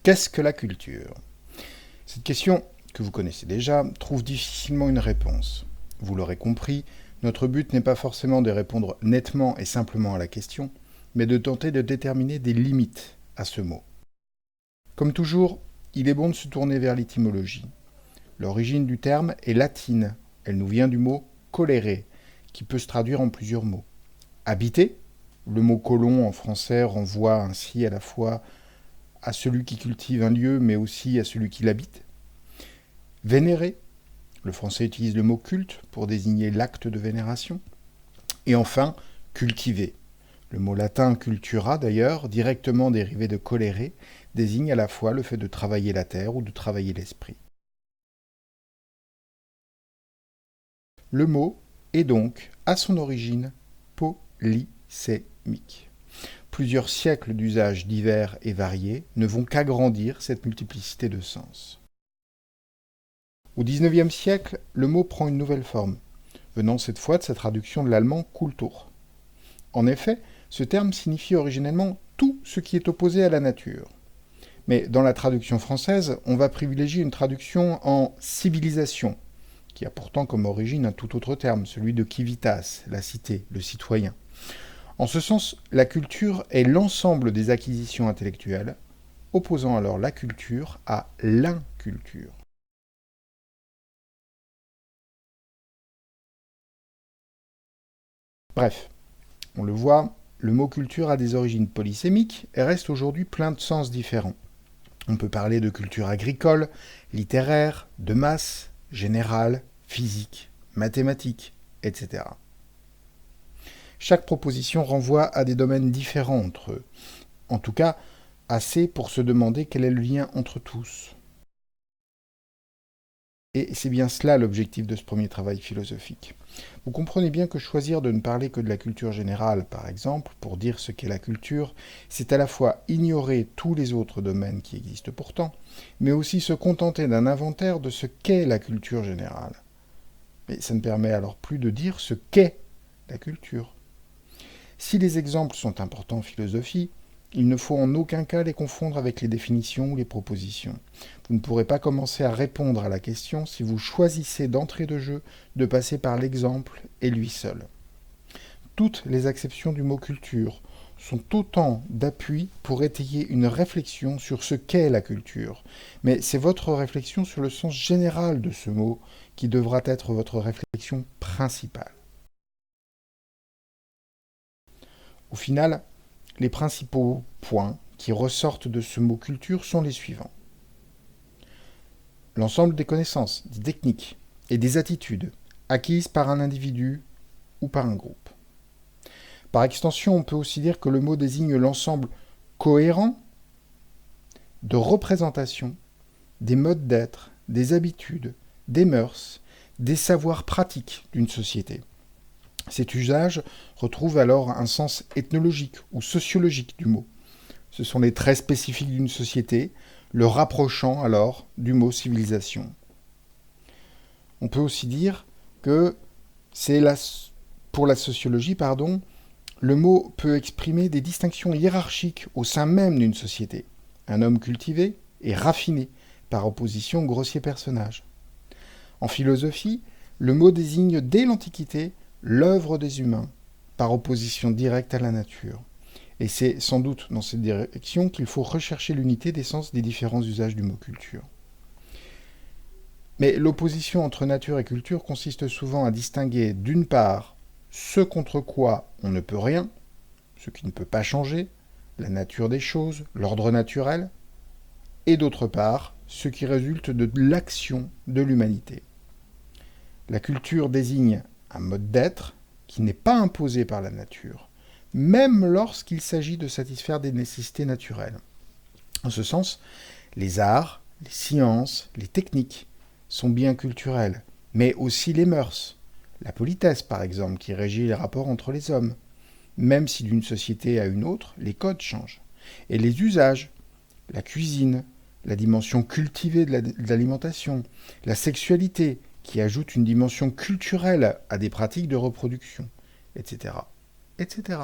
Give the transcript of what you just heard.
Qu'est-ce que la culture? Cette question, que vous connaissez déjà, trouve difficilement une réponse. Vous l'aurez compris, notre but n'est pas forcément de répondre nettement et simplement à la question, mais de tenter de déterminer des limites à ce mot. Comme toujours, il est bon de se tourner vers l'étymologie. L'origine du terme est latine. Elle nous vient du mot colere, qui peut se traduire en plusieurs mots. Habiter, le mot colon en français renvoie ainsi à la fois à celui qui cultive un lieu, mais aussi à celui qui l'habite. Vénérer, le français utilise le mot culte pour désigner l'acte de vénération. Et enfin, cultiver. Le mot latin cultura, d'ailleurs, directement dérivé de colere, désigne à la fois le fait de travailler la terre ou de travailler l'esprit. Le mot est donc, à son origine, polysémique. Plusieurs siècles d'usages divers et variés ne vont qu'agrandir cette multiplicité de sens. Au XIXe siècle, le mot prend une nouvelle forme, venant cette fois de sa traduction de l'allemand Kultur. En effet, ce terme signifie originellement tout ce qui est opposé à la nature. Mais dans la traduction française, on va privilégier une traduction en civilisation, qui a pourtant comme origine un tout autre terme, celui de civitas, la cité, le citoyen. En ce sens, la culture est l'ensemble des acquisitions intellectuelles, opposant alors la culture à l'inculture. Bref, on le voit, le mot culture a des origines polysémiques et reste aujourd'hui plein de sens différents. On peut parler de culture agricole, littéraire, de masse, générale, physique, mathématique, etc. Chaque proposition renvoie à des domaines différents entre eux. En tout cas, assez pour se demander quel est le lien entre tous. Et c'est bien cela l'objectif de ce premier travail philosophique. Vous comprenez bien que choisir de ne parler que de la culture générale, par exemple, pour dire ce qu'est la culture, c'est à la fois ignorer tous les autres domaines qui existent pourtant, mais aussi se contenter d'un inventaire de ce qu'est la culture générale. Mais ça ne permet alors plus de dire ce qu'est la culture. Si les exemples sont importants en philosophie, il ne faut en aucun cas les confondre avec les définitions ou les propositions. Vous ne pourrez pas commencer à répondre à la question si vous choisissez d'entrée de jeu de passer par l'exemple et lui seul. Toutes les acceptions du mot culture sont autant d'appui pour étayer une réflexion sur ce qu'est la culture. Mais c'est votre réflexion sur le sens général de ce mot qui devra être votre réflexion principale. Au final, les principaux points qui ressortent de ce mot culture sont les suivants. L'ensemble des connaissances, des techniques et des attitudes acquises par un individu ou par un groupe. Par extension, on peut aussi dire que le mot désigne l'ensemble cohérent de représentations, des modes d'être, des habitudes, des mœurs, des savoirs pratiques d'une société. Cet usage retrouve alors un sens ethnologique ou sociologique du mot. Ce sont les traits spécifiques d'une société, le rapprochant alors du mot civilisation. On peut aussi dire que pour la sociologie, le mot peut exprimer des distinctions hiérarchiques au sein même d'une société. Un homme cultivé est raffiné, par opposition au grossier personnage. En philosophie, le mot désigne dès l'Antiquité l'œuvre des humains, par opposition directe à la nature. Et c'est sans doute dans cette direction qu'il faut rechercher l'unité des sens des différents usages du mot culture. Mais l'opposition entre nature et culture consiste souvent à distinguer d'une part ce contre quoi on ne peut rien, ce qui ne peut pas changer, la nature des choses, l'ordre naturel, et d'autre part ce qui résulte de l'action de l'humanité. La culture désigne un mode d'être qui n'est pas imposé par la nature, même lorsqu'il s'agit de satisfaire des nécessités naturelles. En ce sens, les arts, les sciences, les techniques sont bien culturels, mais aussi les mœurs, la politesse par exemple, qui régit les rapports entre les hommes, même si d'une société à une autre, les codes changent, et les usages, la cuisine, la dimension cultivée de l'alimentation, la sexualité, qui ajoute une dimension culturelle à des pratiques de reproduction, etc., etc.